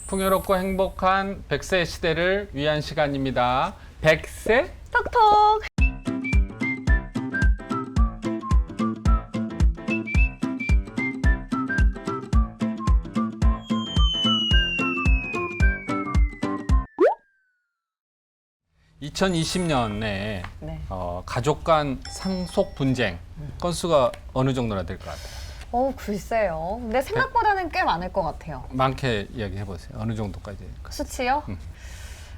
풍요롭고 행복한 100세 시대를 위한 시간입니다. 100세 톡톡. (2020년에) 네. 가족 간 상속 분쟁 건수가 어느 정도나 될 것 같아요? 글쎄요. 근데 생각보다는 꽤 많을 것 같아요. 많게 이야기해 보세요. 어느 정도까지 될까요? 수치요?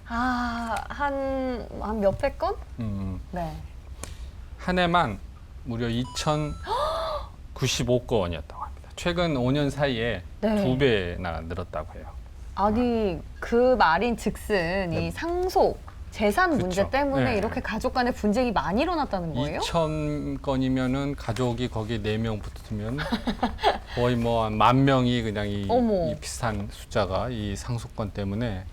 한 몇백 건? 네. 한 해만 무려 2,095건이었다고 합니다. 최근 5년 사이에 네. 2배나 늘었다고 해요. 아니, 그 말인 즉슨 이 상속, 재산 문제 그쵸. 때문에 네. 이렇게 가족 간의 분쟁이 많이 일어났다는 거예요? 2,000건이면은 가족이 거기 4명 붙으면 거의 뭐 한 10,000명이 그냥 어머. 이 비슷한 숫자가 이 상속건 때문에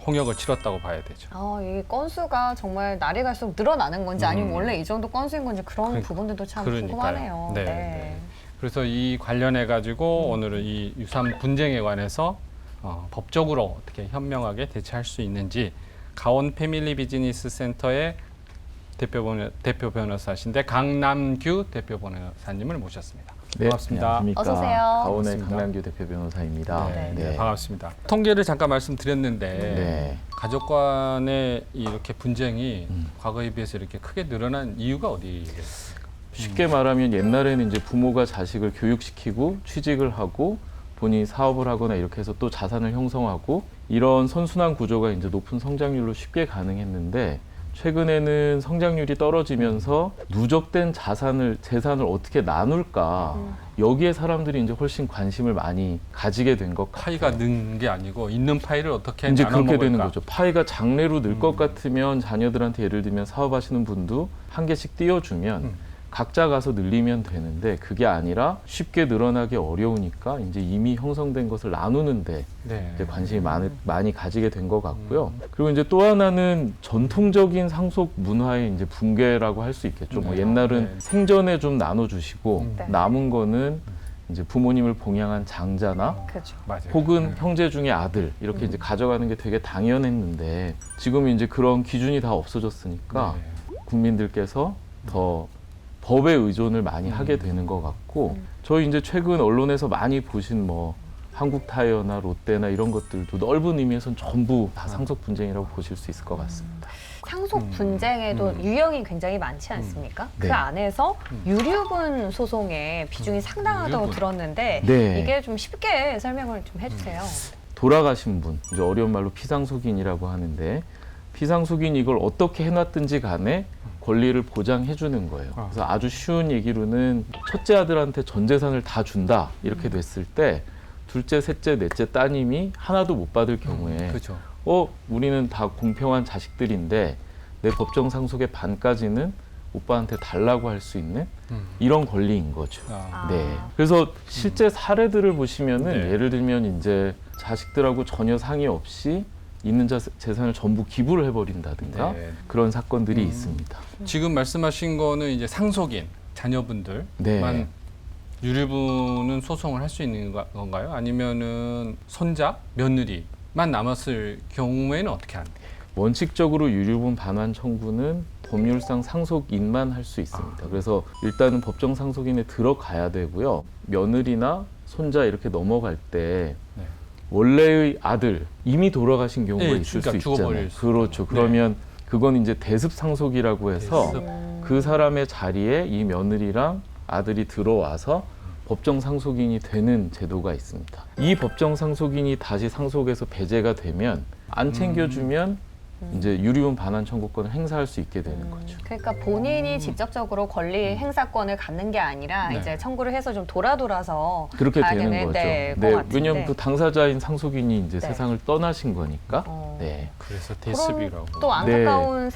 홍역을 치렀다고 봐야 되죠. 이 건수가 정말 날이 갈수록 늘어나는 건지 아니면 원래 이 정도 건수인 건지 그런 그러니까, 부분들도 참 그러니까요. 궁금하네요. 네, 네. 그래서 이 관련해 가지고 오늘은 이 유산 분쟁에 관해서 법적으로 어떻게 현명하게 대처할 수 있는지 가온 패밀리 비즈니스 센터의 대표 변호사신데 강남규 대표 변호사님을 모셨습니다. 네, 반갑습니다. 안녕하십니까. 어서 오세요. 가온의 반갑습니다. 강남규 대표 변호사입니다. 네, 반갑습니다. 통계를 잠깐 말씀드렸는데 네. 가족 간의 이렇게 분쟁이 과거에 비해서 이렇게 크게 늘어난 이유가 어디겠습니까? 쉽게 말하면 옛날에는 이제 부모가 자식을 교육시키고 취직을 하고 본인이 사업을 하거나 이렇게 해서 또 자산을 형성하고 이런 선순환 구조가 이제 높은 성장률로 쉽게 가능했는데 최근에는 성장률이 떨어지면서 누적된 재산을 어떻게 나눌까 여기에 사람들이 이제 훨씬 관심을 많이 가지게 된 것 같아요. 파이가 는 게 아니고 있는 파이를 어떻게 이제 나눠 그렇게 먹을까? 되는 거죠. 파이가 장래로 늘 것 같으면 자녀들한테 예를 들면 사업하시는 분도 한 개씩 띄워주면 각자 가서 늘리면 되는데 그게 아니라 쉽게 늘어나기 어려우니까 이제 이미 형성된 것을 나누는데 네. 이제 관심이 많이 가지게 된 것 같고요. 그리고 이제 또 하나는 전통적인 상속 문화의 이제 붕괴라고 할 수 있겠죠. 뭐 네. 옛날은 네. 생전에 좀 나눠주시고 네. 남은 거는 이제 부모님을 봉양한 장자나 그렇죠. 맞아요. 혹은 형제 중에 아들 이렇게 이제 가져가는 게 되게 당연했는데 지금 이제 그런 기준이 다 없어졌으니까 네. 국민들께서 더 법에 의존을 많이 하게 되는 것 같고 저희 이제 최근 언론에서 많이 보신 뭐 한국 타이어나 롯데나 이런 것들도 넓은 의미에서는 전부 다 상속 분쟁이라고 보실 수 있을 것 같습니다. 상속 분쟁에도 유형이 굉장히 많지 않습니까? 네. 그 안에서 유류분 소송의 비중이 상당하다고 유류분. 들었는데 네. 이게 좀 쉽게 설명을 좀 해주세요. 돌아가신 분, 이제 어려운 말로 피상속인이라고 하는데 피상속인 이걸 어떻게 해놨든지 간에 권리를 보장해 주는 거예요. 그래서 아주 쉬운 얘기로는 첫째 아들한테 전 재산을 다 준다 이렇게 됐을 때 둘째, 셋째, 넷째 따님이 하나도 못 받을 경우에 그렇죠. 우리는 다 공평한 자식들인데 내 법정 상속의 반까지는 오빠한테 달라고 할 수 있는 이런 권리인 거죠. 네. 그래서 실제 사례들을 보시면은 네. 예를 들면 이제 자식들하고 전혀 상의 없이 있는 재산을 전부 기부를 해버린다든가 네. 그런 사건들이 있습니다. 지금 말씀하신 거는 이제 상속인 자녀분들만 네. 유류분은 소송을 할 수 있는 건가요? 아니면은 손자, 며느리만 남았을 경우에는 어떻게 하는 거예요? 원칙적으로 유류분 반환 청구는 법률상 상속인만 할 수 있습니다. 그래서 일단은 법정 상속인에 들어가야 되고요. 며느리나 손자 이렇게 넘어갈 때 네. 원래의 아들 이미 돌아가신 경우가 네, 있을 그러니까 수 있잖아요. 죽어버릴 수 그렇죠. 있죠. 그러면 그건 이제 대습 상속이라고 해서 대습. 그 사람의 자리에 이 며느리랑 아들이 들어와서 법정 상속인이 되는 제도가 있습니다. 이 법정 상속인이 다시 상속에서 배제가 되면 안 챙겨주면 이제 유류분 반환 청구권을 행사할 수 있게 되는 거죠. 그러니까 본인이 직접적으로 권리 행사권을 갖는 게 아니라 네. 이제 청구를 해서 좀 돌아서 그렇게 가야 되는 되는, 거죠. 네, 것 네, 같은데. 왜냐하면 그 당사자인 상속인이 이제 네. 세상을 떠나신 거니까. 네. 그래서 그런 대습이라고. 또 안타까운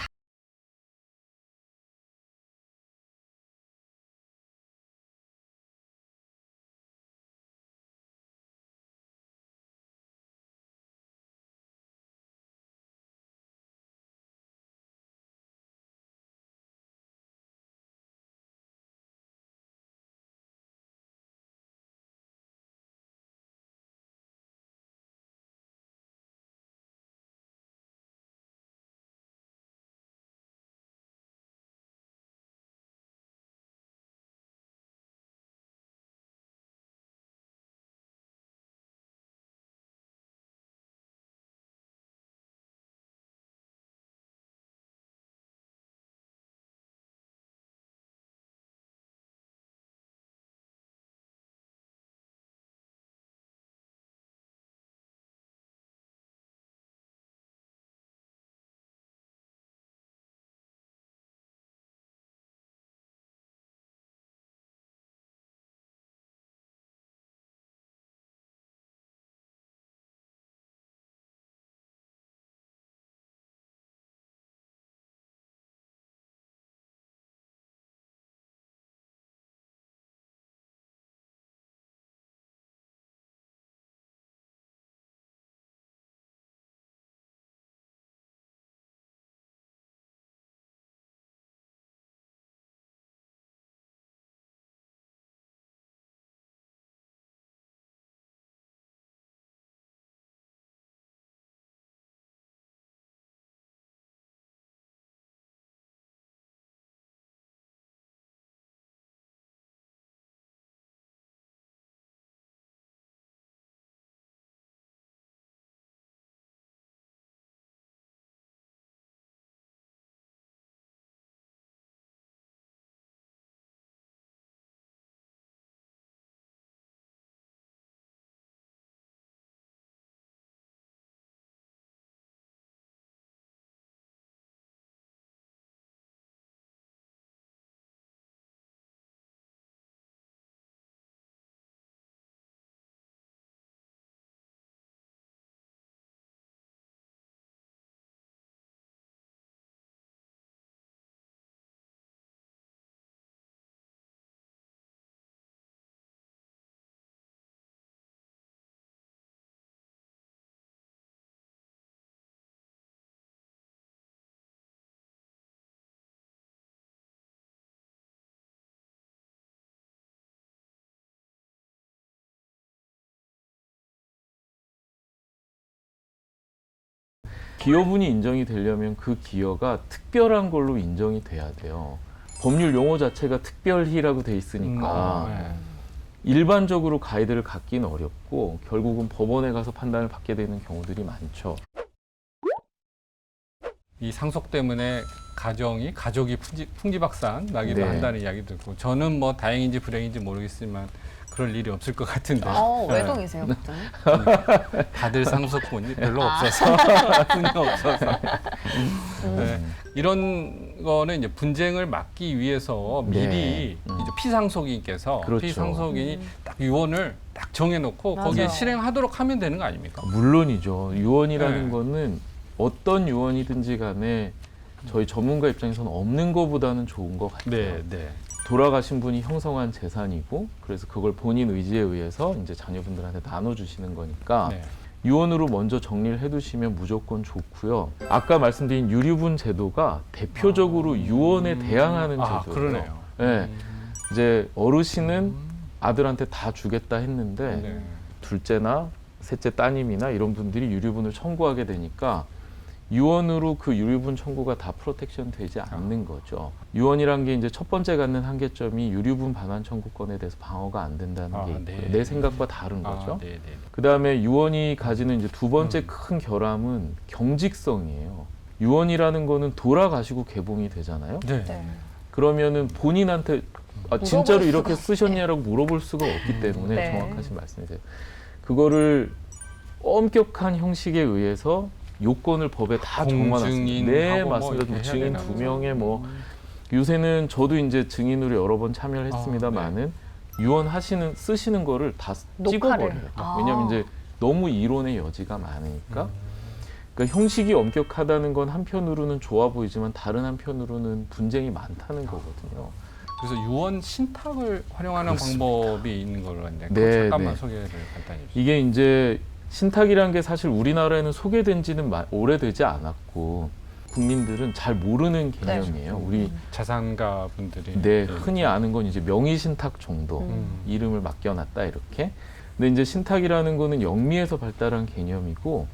기여분이 인정이 되려면 그 기여가 특별한 걸로 인정이 돼야 돼요. 법률 용어 자체가 특별히라고 돼 있으니까 네. 일반적으로 가이드를 갖기는 어렵고 결국은 법원에 가서 판단을 받게 되는 경우들이 많죠. 이 상속 때문에 가족이 풍지박산 나기도 네. 한다는 이야기 듣고 저는 뭐 다행인지 불행인지 모르겠지만 그럴 일이 없을 것 같은데 외동이세요, 박사님? 받을 상속분이 별로 없어서 분이 없어서 네. 이런 거는 이제 분쟁을 막기 위해서 미리 네. 이제 피상속인께서 그렇죠. 피상속인이 딱 유언을 딱 정해놓고 맞아요. 거기에 실행하도록 하면 되는 거 아닙니까? 물론이죠. 유언이라는 네. 거는 어떤 유언이든지 간에 저희 전문가 입장에서는 없는 것보다는 좋은 것 같아요. 네, 네. 돌아가신 분이 형성한 재산이고 그래서 그걸 본인 의지에 의해서 이제 자녀분들한테 나눠주시는 거니까 네. 유언으로 먼저 정리를 해두시면 무조건 좋고요. 아까 말씀드린 유류분 제도가 대표적으로 유언에 대항하는 제도예요. 그러네요. 네. 이제 어르신은 아들한테 다 주겠다 했는데 네. 둘째나 셋째 따님이나 이런 분들이 유류분을 청구하게 되니까 유언으로 그 유류분 청구가 다 프로텍션 되지 않는 거죠. 유언이란 게 이제 첫 번째 갖는 한계점이 유류분 반환 청구권에 대해서 방어가 안 된다는 게 있고요. 네. 내 생각과 다른 거죠. 네, 네. 그다음에 유언이 가지는 이제 두 번째 큰 결함은 경직성이에요. 유언이라는 거는 돌아가시고 개봉이 되잖아요. 네. 네. 그러면은 본인한테 진짜로 물어볼 이렇게 수가 쓰셨냐라고 물어볼 수가 없기 때문에 네. 정확하신 말씀이세요. 그거를 엄격한 형식에 의해서 요건을 법에 다 적어놨습니다. 공증인하고 네, 뭐 맞습니다. 이렇게 해야 증인 되나? 2명에 뭐 요새는 저도 이제 증인으로 여러 번 참여를 했습니다만은 유언하시는 쓰시는 거를 다 녹화를. 찍어버려요. 아. 왜냐하면 이제 너무 이론의 여지가 많으니까. 그러니까 형식이 엄격하다는 건 한편으로는 좋아 보이지만 다른 한편으로는 분쟁이 많다는 거거든요. 그래서 유언 신탁을 활용하는 그렇습니다. 방법이 있는 걸로 아는데 네, 잠깐만 네. 소개를 간단히 해주세요. 이게 이제 신탁이라는 게 사실 우리나라에는 소개된 지는 오래되지 않았고 국민들은 잘 모르는 개념이에요. 우리 자산가 분들이 네, 흔히 아는 건 이제 명의신탁 정도 이름을 맡겨놨다 이렇게. 근데 이제 신탁이라는 거는 영미에서 발달한 개념이고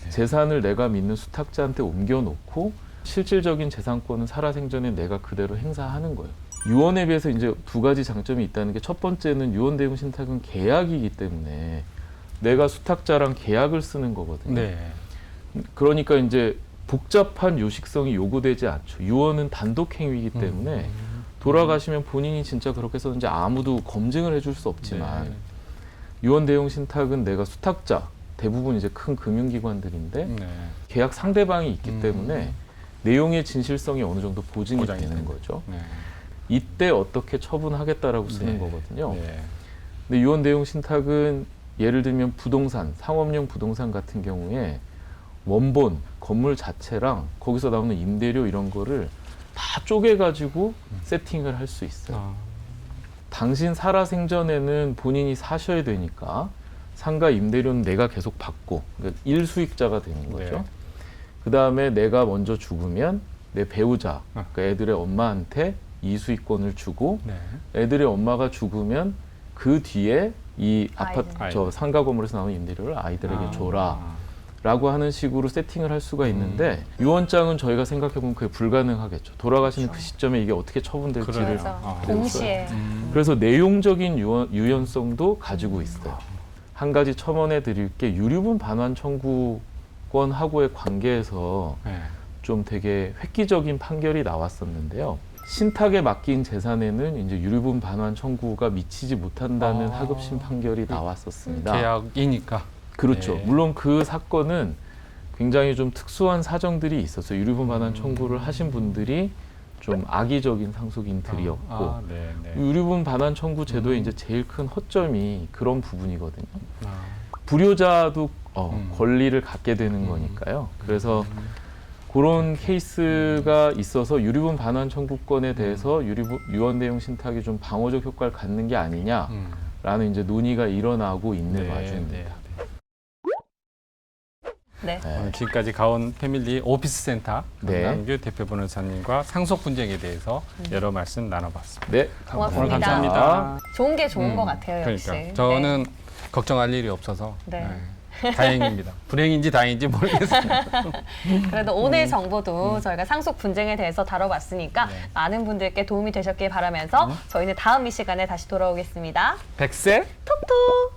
네. 재산을 내가 믿는 수탁자한테 옮겨놓고 실질적인 재산권은 살아생전에 내가 그대로 행사하는 거예요. 유언에 비해서 이제 두 가지 장점이 있다는 게 첫 번째는 유언 대용 신탁은 계약이기 때문에 내가 수탁자랑 계약을 쓰는 거거든요. 네. 그러니까 이제 복잡한 요식성이 요구되지 않죠. 유언은 단독 행위이기 때문에 돌아가시면 본인이 진짜 그렇게 썼는지 아무도 검증을 해줄 수 없지만 네. 유언 대용 신탁은 내가 수탁자 대부분 이제 큰 금융기관들인데 네. 계약 상대방이 있기 때문에 내용의 진실성이 어느 정도 보증이 보장이 되는 되는 거죠. 네. 이때 어떻게 처분하겠다라고 쓰는 네. 거거든요. 네. 근데 유언 대용 신탁은 예를 들면 부동산, 상업용 부동산 같은 경우에 원본, 건물 자체랑 거기서 나오는 임대료 이런 거를 다 쪼개가지고 세팅을 할 수 있어요. 아, 당신 살아생전에는 본인이 사셔야 되니까 상가 임대료는 내가 계속 받고 그러니까 일수익자가 되는 거죠. 네. 그 다음에 내가 먼저 죽으면 내 배우자, 그러니까 애들의 엄마한테 이수익권을 주고 네. 애들의 엄마가 죽으면 그 뒤에 이 아파트, 아이들. 저 상가 건물에서 나오는 임대료를 아이들에게 아. 줘라라고 하는 식으로 세팅을 할 수가 있는데 유언장은 저희가 생각해 보면 그게 불가능하겠죠. 돌아가시는 그 시점에 이게 어떻게 처분될지를 그래요. 맞아. 아. 동시에. 그래서 내용적인 유연성도 가지고 있어요. 한 가지 첨언해 드릴 게 유류분 반환 청구권하고의 관계에서 네. 좀 되게 획기적인 판결이 나왔었는데요. 신탁에 맡긴 재산에는 이제 유류분 반환 청구가 미치지 못한다는 아. 하급심 판결이 나왔었습니다. 계약이니까. 그렇죠. 네. 물론 그 사건은 굉장히 좀 특수한 사정들이 있었어요. 유류분 반환 청구를 하신 분들이 좀 악의적인 상속인들이었고 네, 네. 유류분 반환 청구 제도의 이제 제일 큰 허점이 그런 부분이거든요. 아, 불효자도 권리를 갖게 되는 음. 거니까요. 그래서 그런 케이스가 있어서 유류분 반환 청구권에 대해서 유언 대용 신탁이 좀 방어적 효과를 갖는 게 아니냐라는 이제 논의가 일어나고 있는 네, 와중입니다. 네. 네. 오늘 지금까지 가온 패밀리 오피스센터 네. 강남규 대표 변호사님과 상속 분쟁에 대해서 여러 말씀 나눠봤습니다. 네, 고맙습니다. 오늘 감사합니다. 좋은 게 좋은 것 같아요, 역시. 그러니까 저는 걱정할 일이 없어서 네. 다행입니다. 불행인지 다행인지 모르겠습니다. 그래도 오늘 정보도 저희가 상속 분쟁에 대해서 다뤄봤으니까 네. 많은 분들께 도움이 되셨길 바라면서 저희는 다음 이 시간에 다시 돌아오겠습니다. 백세 톡톡!